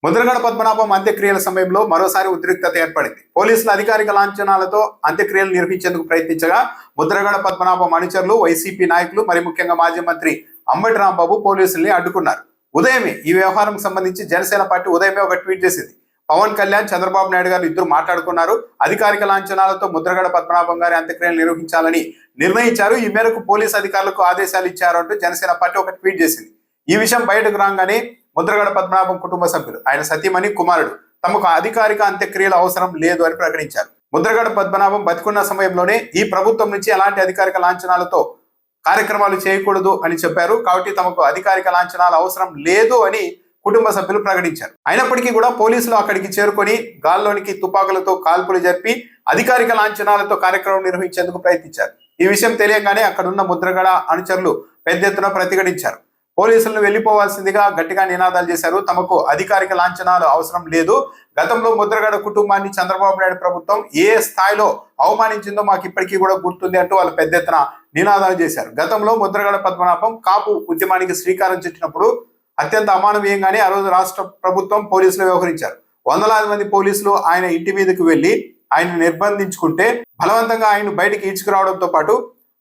ముద్రగడ పద్మనాభం అంత్యక్రియల సమయంలో మరోసారి ఉద్రిక్తత ఏర్పడింది. పోలీసుల అధికారిక లాంఛనాలతో అంత్యక్రియలు నిర్వహించేందుకు ప్రయత్నించగా ముద్రగడ పద్మనాభం అనుచరులు, వైసీపీ నాయకులు, మరి ముఖ్యంగా మాజీ మంత్రి అంబటి రాంబాబు పోలీసుల్ని అడ్డుకున్నారు. ఉదయమే ఈ వ్యవహారం సంబంధించి జనసేన పార్టీ ఉదయమే ఒక ట్వీట్ చేసింది. పవన్ కళ్యాణ్, చంద్రబాబు నాయుడు గారు ఇద్దరు మాట్లాడుకున్నారు. అధికారిక లాంఛనాలతో ముద్రగడ పద్మనాభం గారి అంత్యక్రియలు నిర్వహించాలని నిర్ణయించారు. ఈ మేరకు పోలీసు అధికారులకు ఆదేశాలు ఇచ్చారు అంటూ జనసేన పార్టీ ఒక ట్వీట్ చేసింది. ఈ విషయం బయటకు రాగానే ముద్రగడ పద్మనాభం కుటుంబ సభ్యులు, ఆయన సతీమణి, కుమారుడు తమకు అధికారిక అంత్యక్రియల అవసరం లేదు అని ప్రకటించారు. ముద్రగడ పద్మనాభం బతికున్న సమయంలోనే ఈ ప్రభుత్వం నుంచి ఎలాంటి అధికారిక లాంఛనాలతో కార్యక్రమాలు చేయకూడదు అని చెప్పారు. కాబట్టి తమకు అధికారిక లాంఛనాల అవసరం లేదు అని కుటుంబ సభ్యులు ప్రకటించారు. అయినప్పటికీ కూడా పోలీసులు అక్కడికి చేరుకొని గాల్లోనికి తుపాకులతో కాల్పులు జరిపి అధికారిక లాంఛనాలతో కార్యక్రమం నిర్వహించేందుకు ప్రయత్నించారు. ఈ విషయం తెలియగానే అక్కడున్న ముద్రగడ అనుచరులు పెద్ద ఎత్తున ప్రతిఘటించారు. పోలీసులను వెళ్లిపోవాల్సిందిగా గట్టిగా నినాదాలు చేశారు. తమకు అధికారిక లాంఛనాలు అవసరం లేదు. గతంలో ముద్రగడ కుటుంబాన్ని చంద్రబాబు నాయుడు ప్రభుత్వం ఏ స్థాయిలో అవమానించిందో మాకు ఇప్పటికీ కూడా గుర్తుంది అంటూ వాళ్ళు పెద్ద ఎత్తున నినాదాలు చేశారు. గతంలో ముద్రగడ పద్మనాభం కాపు ఉద్యమానికి శ్రీకారం చుట్టినప్పుడు అత్యంత అమానవీయంగానే ఆ రోజు రాష్ట్ర ప్రభుత్వం పోలీసులు వ్యవహరించారు. వందలాది మంది పోలీసులు ఆయన ఇంటి మీదకి వెళ్లి ఆయన నిర్బంధించుకుంటే బలవంతంగా ఆయన బయటికి ఈడ్చుకురావడంతో పాటు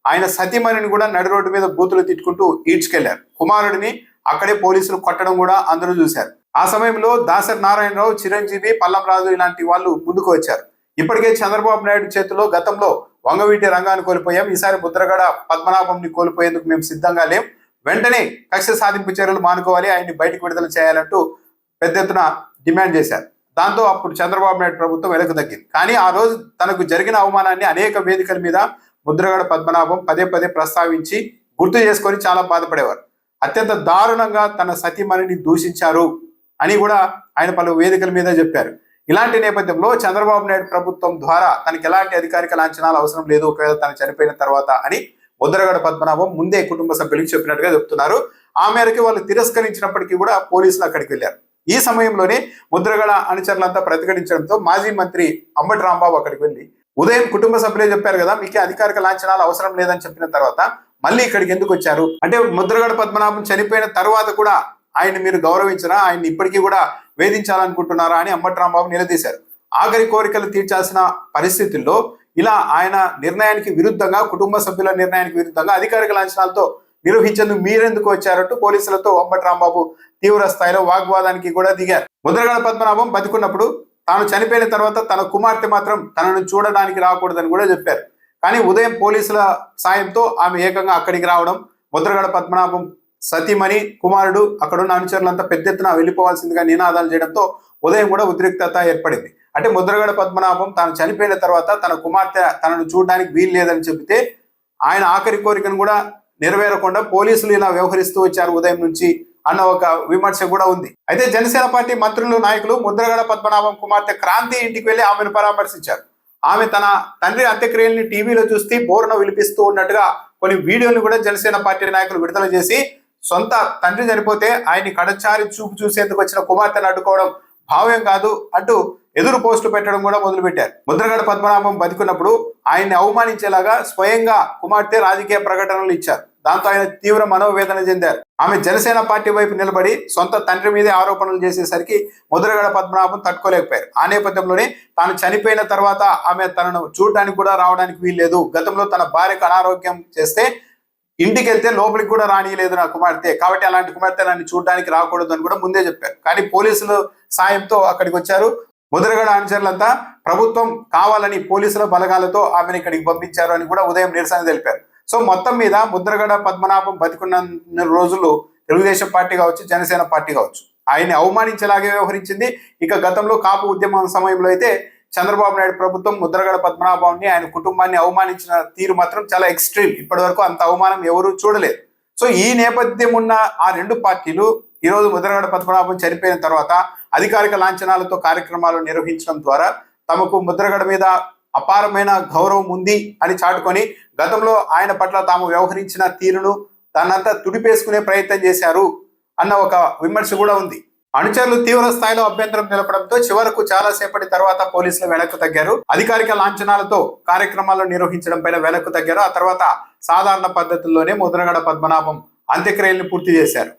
ఆయన సతీమణిని కూడా నడి రోడ్డు మీద బూతులు తిట్టుకుంటూ ఈడ్చుకెళ్లారు. కుమారుడిని అక్కడే పోలీసులు కొట్టడం కూడా అందరూ చూశారు. ఆ సమయంలో దాసరి నారాయణరావు, చిరంజీవి, పల్లం రాజు ఇలాంటి వాళ్ళు ముందుకు వచ్చారు. ఇప్పటికే చంద్రబాబు నాయుడు చేతిలో గతంలో వంగవీటి రంగాన్ని కోల్పోయాం. ఈసారి ముద్రగడ పద్మనాభంని కోల్పోయేందుకు మేము సిద్ధంగా లేం. వెంటనే కక్ష సాధింపు చర్యలు మానుకోవాలి, ఆయన్ని బయటకు విడుదల చేయాలంటూ పెద్ద ఎత్తున డిమాండ్ చేశారు. దాంతో అప్పుడు చంద్రబాబు నాయుడు ప్రభుత్వం వెనక్కి తగ్గింది. కానీ ఆ రోజు తనకు జరిగిన అవమానాన్ని అనేక వేదికల మీద ముద్రగడ పద్మనాభం పదే పదే ప్రస్తావించి గుర్తు చేసుకొని చాలా బాధపడేవారు. అత్యంత దారుణంగా తన సతీమణిని దూషించారు అని కూడా ఆయన పలు వేదికల మీద చెప్పారు. ఇలాంటి నేపథ్యంలో చంద్రబాబు నాయుడు ప్రభుత్వం ద్వారా తనకి ఎలాంటి అధికారిక లాంఛనాలు అవసరం లేదు, ఒకవేళ తను చనిపోయిన తర్వాత అని ముద్రగడ పద్మనాభం ముందే కుటుంబ సభ్యులకు చెప్పినట్టుగా చెప్తున్నారు. ఆ మేరకు వాళ్ళు తిరస్కరించినప్పటికీ కూడా పోలీసులు అక్కడికి వెళ్ళారు. ఈ సమయంలోనే ముద్రగడ అనుచరులంతా ప్రతిఘటించడంతో మాజీ మంత్రి అంబటి రాంబాబు అక్కడికి వెళ్ళి ఉదయం కుటుంబ సభ్యులే చెప్పారు కదా మీకు అధికారిక లాంఛనాలు అవసరం లేదని చెప్పిన తర్వాత మళ్ళీ ఇక్కడికి ఎందుకు వచ్చారు అంటే, ముద్రగడ పద్మనాభం చనిపోయిన తర్వాత కూడా ఆయన్ని మీరు గౌరవించరా, ఆయన్ని ఇప్పటికీ కూడా వేధించాలనుకుంటున్నారా అని అంబటి రాంబాబు నిలదీశారు. ఆఖరి కోరికలు తీర్చాల్సిన పరిస్థితుల్లో ఇలా ఆయన నిర్ణయానికి విరుద్ధంగా, కుటుంబ సభ్యుల నిర్ణయానికి విరుద్ధంగా అధికారిక లాంఛనాలతో నిర్వహించేందుకు మీరెందుకు వచ్చారంటూ పోలీసులతో అంబటి రాంబాబు తీవ్ర స్థాయిలో వాగ్వాదానికి కూడా దిగారు. ముద్రగడ పద్మనాభం బతికున్నప్పుడు తాను చనిపోయిన తర్వాత తన కుమార్తె మాత్రం తనను చూడడానికి రాకూడదని కూడా చెప్పారు. కానీ ఉదయం పోలీసుల సాయంతో ఆమె ఏకంగా అక్కడికి రావడం, ముద్రగడ పద్మనాభం సతీమణి, కుమారుడు, అక్కడున్న అనుచరులంతా పెద్ద ఎత్తున వెళ్ళిపోవాల్సిందిగా నినాదాలు చేయడంతో ఉదయం కూడా ఉద్రిక్తత ఏర్పడింది. అంటే ముద్రగడ పద్మనాభం తాను చనిపోయిన తర్వాత తన కుమార్తె తనను చూడడానికి వీలు లేదని చెబితే ఆయన ఆఖరి కోరికను కూడా నెరవేరకుండా పోలీసులు ఇలా వ్యవహరిస్తూ వచ్చారు ఉదయం నుంచి అన్న ఒక విమర్శ కూడా ఉంది. అయితే జనసేన పార్టీ మంత్రులు, నాయకులు ముద్రగడ పద్మనాభం కుమార్తె క్రాంతి ఇంటికి వెళ్లి ఆమెను పరామర్శించారు. ఆమె తన తండ్రి అంత్యక్రియల్ని టీవీలో చూస్తే బోరున విలిపిస్తూ ఉన్నట్టుగా కొన్ని వీడియోలు కూడా జనసేన పార్టీ నాయకులు విడుదల చేసి సొంత తండ్రి చనిపోతే ఆయన్ని కడచారి చూపు చూసేందుకు వచ్చిన కుమార్తెను అడ్డుకోవడం భావ్యం కాదు అంటూ ఎదురు పోస్టులు పెట్టడం కూడా మొదలుపెట్టారు. ముద్రగడ పద్మనాభం బతికున్నప్పుడు ఆయన్ని అవమానించేలాగా స్వయంగా కుమార్తె రాజకీయ ప్రకటనలు ఇచ్చారు. దాంతో ఆయన తీవ్ర మనోవేదన చెందారు. ఆమె జనసేన పార్టీ వైపు నిలబడి సొంత తండ్రి మీదే ఆరోపణలు చేసేసరికి ముద్రగడ పద్మనాభం తట్టుకోలేకపోయారు. ఆ నేపథ్యంలోనే తాను చనిపోయిన తర్వాత ఆమె తనను చూడడానికి కూడా రావడానికి వీల్లేదు, గతంలో తన భార్యకు అనారోగ్యం చేస్తే ఇంటికి వెళ్తే లోపలికి కూడా రానియలేదు నా కుమార్తె, కాబట్టి అలాంటి కుమార్తె నన్ను చూడడానికి రాకూడదు అని కూడా ముందే చెప్పారు. కానీ పోలీసుల సాయంతో అక్కడికి వచ్చారు. ముద్రగడ అనుచరులంతా ప్రభుత్వం కావాలని పోలీసుల బలగాలతో ఆమెను ఇక్కడికి పంపించారు అని కూడా ఉదయం నిరసన తెలిపారు. సో మొత్తం మీద ముద్రగడ పద్మనాభం బతికున్న రోజులు తెలుగుదేశం పార్టీ కావచ్చు, జనసేన పార్టీ కావచ్చు ఆయన్ని అవమానించేలాగే వ్యవహరించింది. ఇక గతంలో కాపు ఉద్యమం సమయంలో అయితే చంద్రబాబు నాయుడు ప్రభుత్వం ముద్రగడ పద్మనాభాన్ని, ఆయన కుటుంబాన్ని అవమానించిన తీరు మాత్రం చాలా ఎక్స్ట్రీమ్. ఇప్పటి వరకు అంత అవమానం ఎవరూ చూడలేదు. సో ఈ నేపథ్యం ఉన్న ఆ రెండు పార్టీలు ఈరోజు ముద్రగడ పద్మనాభం చనిపోయిన తర్వాత అధికారిక లాంఛనాలతో కార్యక్రమాలు నిర్వహించడం ద్వారా తమకు ముద్రగడ మీద అపారమైన గౌరవం ఉంది అని చాటుకొని గతంలో ఆయన పట్ల తాము వ్యవహరించిన తీరును తనంతా తుడిపేసుకునే ప్రయత్నం చేశారు అన్న ఒక విమర్శ కూడా ఉంది. అనుచరులు తీవ్ర స్థాయిలో అభ్యంతరం నిలపడంతో చివరకు చాలా సేపటి తర్వాత పోలీసులు వెనక్కు తగ్గారు. అధికారిక లాంఛనాలతో కార్యక్రమాలు నిర్వహించడం పైన వెనక్కు తగ్గారు. ఆ తర్వాత సాధారణ పద్ధతుల్లోనే ముద్రగడ పద్మనాభం అంత్యక్రియల్ని పూర్తి చేశారు.